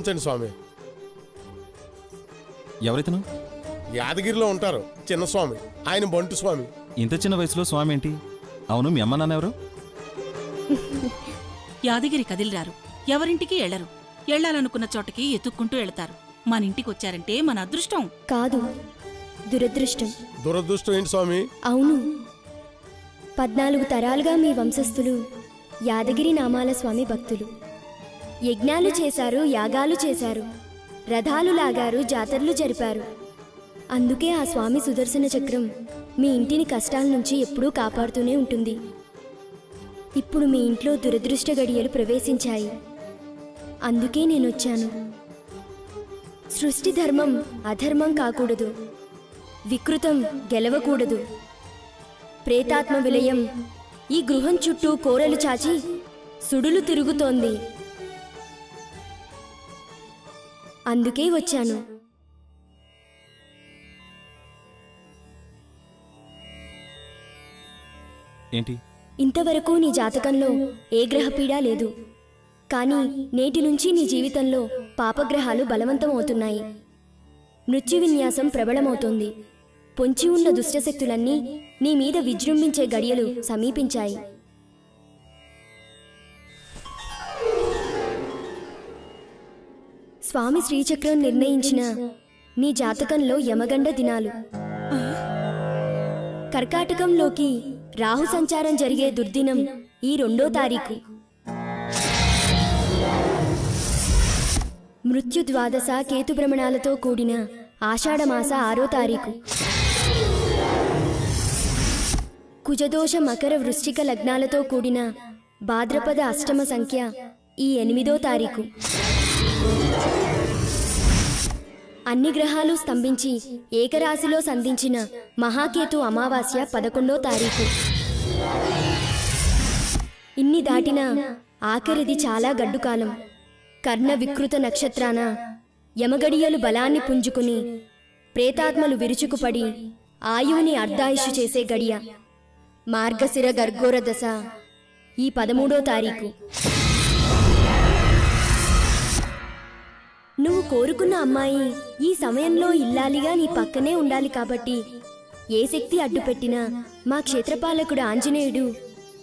క్షమించండి స్వామి. ఎవరైతను? యాదగిరిలో ఉంటారు చిన్న స్వామి, ఆయన బంటు స్వామి. ఇంత చిన్న వయసులో స్వామి ఏంటి? అవును, మీ అమ్మ నాన్న ఎవరు? యాదగిరి కదిలిరారు, ఎవరింటికి ఎళ్లరు. ఎళ్లాలనుకున్న చోటకి ఎత్తుక్కుంటూ వెళతారు. మన ఇంటికొచ్చారంటే మన అదృష్టం కాదు, దురదృష్టం. దురదృష్టం ఏంటి స్వామి? అవును, 14 తరాలుగా మీ వంశస్థులు యాదగిరి నామాల స్వామి భక్తులు. యజ్ఞాలు చేశారు, యాగాలు చేశారు, రథాలు లాగారు, జాతరలు జరిపారు. అందుకే ఆ స్వామి సుదర్శన చక్రం మీ ఇంటిని కష్టాల నుంచి ఎప్పుడూ కాపాడుతూనే ఉంటుంది. ఇప్పుడు మీ ఇంట్లో దురదృష్ట గడియలు ప్రవేశించాయి. అందుకే నేనొచ్చాను. సృష్టి ధర్మం అధర్మం కాకూడదు, వికృతం గెలవకూడదు. ప్రేతాత్మ విలయం ఈ గృహం చుట్టూ కోరలు చాచి సుడులు తిరుగుతోంది. అందుకే వచ్చాను. ఏంటి? ఇంతవరకు నీ జాతకంలో ఏ గ్రహపీడ లేదు. కానీ నేటి నుంచి నీ జీవితంలో పాపగ్రహాలు బలవంతం అవుతున్నాయి. మృత్యు విన్యాసం ప్రబలమవుతోంది. పొంచి ఉన్న దుష్టశక్తులన్నీ నీ మీద విజృంభించే గడియలు సమీపించాయి. స్వామి శ్రీచక్రం నిర్ణయించిన నీ జాతకంలో యమగండ దినాలు. కర్కాటకంలోకి రాహు సంచారం జరిగే దుర్దినం ఈ 2వ తారీఖు. మృత్యు ద్వాదశ కేతుభ్రమణాలతో కూడిన ఆషాఢమాస 6వ తారీఖు. కుజదోష మకర వృశ్చిక లగ్నాలతో కూడిన భాద్రపద అష్టమ సంఖ్య ఈ 8వ తారీఖు. అన్ని గ్రహాలు స్తంభించి ఏకరాశిలో సంధించిన మహాకేతు అమావాస్య 11వ తారీఖు. ఇన్ని దాటినా ఆఖరిది చాలా గడ్డుకాలం. కర్ణ వికృత నక్షత్రాన యమగడియలు బలాన్ని పుంజుకుని ప్రేతాత్మలు విరుచుకుపడి ఆయువుని అర్ధాయుషు చేసే గడియ మార్గశిర గర్గోర దశ ఈ 13వ తారీఖు. నువ్వు కోరుకున్న అమ్మాయి ఈ సమయంలో ఇల్లాలిగా నీ పక్కనే ఉండాలి. కాబట్టి ఏ శక్తి అడ్డుపెట్టినా మా క్షేత్రపాలకుడు ఆంజనేయుడు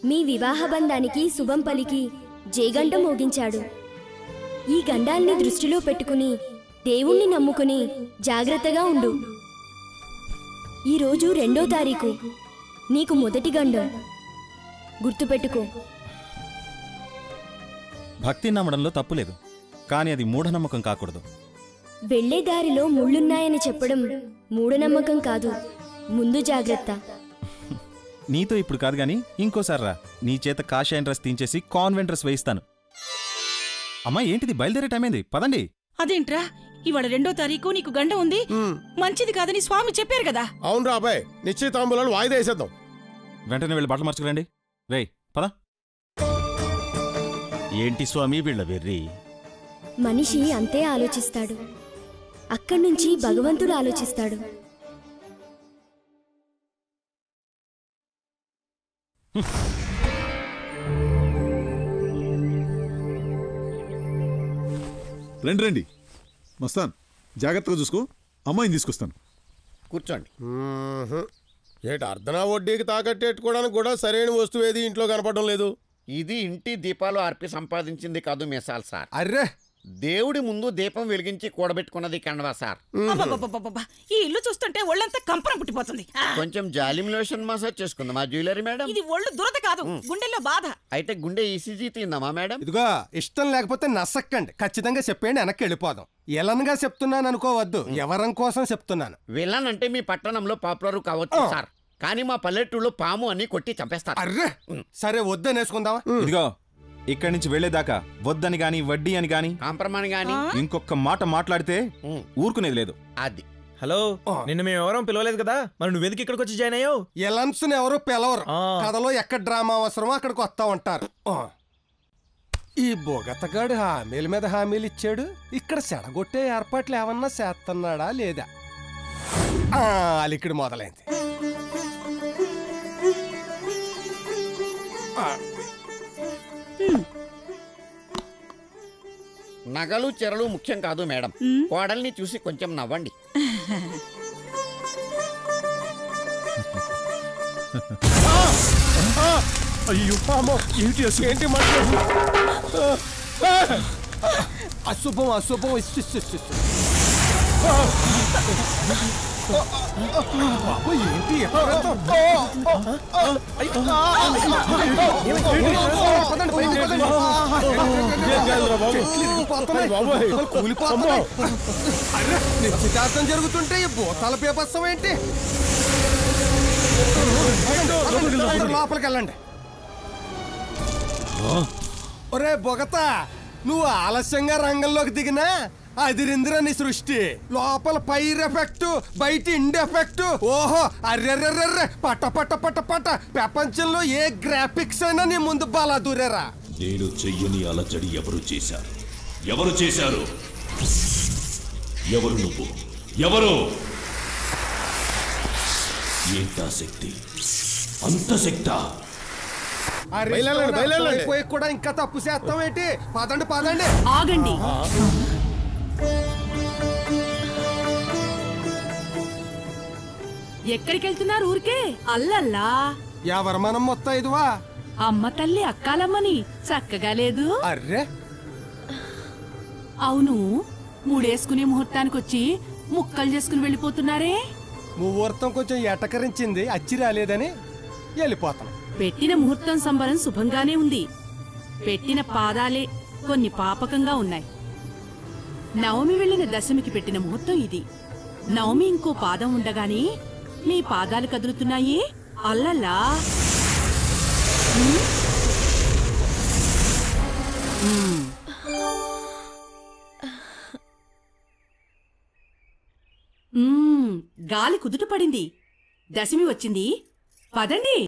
మీ వివాహ బంధానికి శుభం పలికి జేగంట మోగించాడు. ఈ గండాల్ని దృష్టిలో పెట్టుకుని దేవుణ్ణి నమ్ముకుని జాగ్రత్తగా ఉండు. ఈరోజు 2వ తారీఖు, నీకు మొదటి గండం. గుర్తుపెట్టుకో. భక్తి నమ్మడంలో తప్పులేదు, కానీ అది మూఢనమ్మకం కాకూడదు. వెళ్లే దారిలో ముళ్ళున్నాయని చెప్పడం మూఢనమ్మకం కాదు, ముందు జాగ్రత్త. నీతో ఇప్పుడు కాదు గాని ఇంకోసారి రా, నీ చేత కాషాయం డ్రెస్ తీంచేసి కాన్వెంట్ డ్రెస్ వేయిస్తాను. అమ్మా ఏంటిది, బయలుదేరే టైం ఏంది, పదండి. అదేంట్రా, ఇవాళ 2వ తారీఖు నీకు గండం ఉంది, మంచిది కాదని స్వామి చెప్పారు కదా. అవును రా అబ్బాయి, నిశ్చితాంబులను వాయిదా వేసేద్దాం. వెంటనే వెళ్ళి బట్టలు మార్చుకురండి. రేయ్ పద. ఏంటి స్వామి వీళ్ళ వెర్రి? మనిషి అంతే ఆలోచిస్తాడు, అక్కడి నుంచి భగవంతుడు ఆలోచిస్తాడు. రండి రండి మస్తాన్, జాగ్రత్తగా చూసుకో. అమ్మాయిని తీసుకొస్తాను. కూర్చోండి. ఏటి అర్ధనా వడ్డీకి తాకట్టెట్టుకోవడానికి కూడా సరైన వస్తువు ఏది ఇంట్లో కనపడడం లేదు. ఇది ఇంటి దీపాలు అర్పి సంపాదించింది కాదు మిసాల్ సార్. అర్రే, దేవుడి ముందు దీపం వెలిగించి కూడబెట్టుకున్నది కండవా సార్. ఈ ఇల్లు చూస్తుంటే ఒళ్ళంతా కంపరం పుట్టిపోతుంది. కొంచెం జాలిం లోషన్ మసాజ్ చేసుకుందామా జ్యువెలరీ మేడం? ఇది ఒళ్ళు దురద కాదు, గుండెల్లో బాధ. అయితే గుండె ఈసీజీ తిందామా మేడం? ఇదిగో, ఇష్టం లేకపోతే నసక్కండి, ఖచ్చితంగా చెప్పేయండి, వెనక్కి వెళ్ళిపోదాం. ఎలన్గా చెప్తున్నాను అనుకోవద్దు, ఎవరం కోసం చెప్తున్నాను. విలన్ అంటే మీ పట్టణంలో పాపులర్ కావచ్చు సార్, కానీ మా పల్లెటూళ్ళు పాము అని కొట్టి చంపేస్తారు. అర్రే, సరే వద్దని వేసుకుందామా? ఇదిగో, ఇక్కడి నుంచి వెళ్లేదాకా వద్దని గాని వడ్డీ అని గాని కాంప్రమాణ్ గాని ఇంకొక మాట మాట్లాడితే ఊరుకునేది లేదు. అది. హలో, నిన్ను మేము ఎవరో పిలవలేదు కదా, మరి నువ్వెందుకు ఇక్కడికి వచ్చి జాయిన్ అయ్యావు? ఎలన్స్ ఎవరు పిలవరు, కథలో ఎక్కడ డ్రామా అవసరమో అక్కడికి వస్తా ఉంటారు. ఈ బొగతగాడు హామీల మీద హామీలు ఇచ్చాడు, ఇక్కడ చెడగొట్టే ఏర్పాట్లు ఏమన్నా చేస్తున్నాడా లేదా? అలికిడి మొదలైంది. నగలు చెరలు ముఖ్యం కాదు మేడం, కోడల్ని చూసి కొంచెం నవ్వండి. అయ్యో ఏంటి మాట్లాడు? అశుభం అశుభం. ఏంటి నిశ్చితార్థం జరుగుతుంటే ఈ భూతాల పేపర్సం ఏంటి? లోపలికి వెళ్ళండి. ఒరే బొగత, నువ్వు ఆలస్యంగా రంగంలోకి దిగినా అదిరిందిరా నీ సృష్టి. లోపల పైర్ ఎఫెక్ట్, బయట ఇండ్ ఎఫెక్ట్. ఓహో అర్రెర్రెర్రెర్రె పట పట పట పట. ప్రపంచంలో ఏ గ్రాఫిక్స్ అయినా నీ ముందు బాలా దూరేరా. నేను చెయ్యని అలజడి ఎవరు చేశారు? ఎవరు చేశారు? ఎవరు నువ్వు? ఎవరు? ఏంటా శక్తి? అంత శక్తా? పోయి కూడా ఇంకా తప్పు చేస్తాం ఏంటి? పదండి పదండి. ఆగండి. ఎక్కడికెళ్తున్నారు? ఊరికే అల్లల్లా. ఎవరు మనం మొత్తం ఇదివా? అమ్మ తల్లి అక్కాలమ్మని చక్కగా లేదు. అర్రే అవును, మూడేసుకునే ముహూర్తానికొచ్చి ముక్కలు చేసుకుని వెళ్ళిపోతున్నారే. ముహూర్తం కొంచెం ఎటకరించింది, అచ్చి రాలేదని వెళ్ళిపోతాం. పెట్టిన ముహూర్తం సంబరం శుభంగానే ఉంది. పెట్టిన పాదాలే కొన్ని పాపకంగా ఉన్నాయి. నవమి వెళ్ళిన దశమికి పెట్టిన ముహూర్తం ఇది. నవమి ఇంకో పాదం ఉండగాని మీ పాదాలు కదులుతున్నాయి. అల్లల్లా. గాలి కుదుట పడింది. దశమి వచ్చింది. పదండి.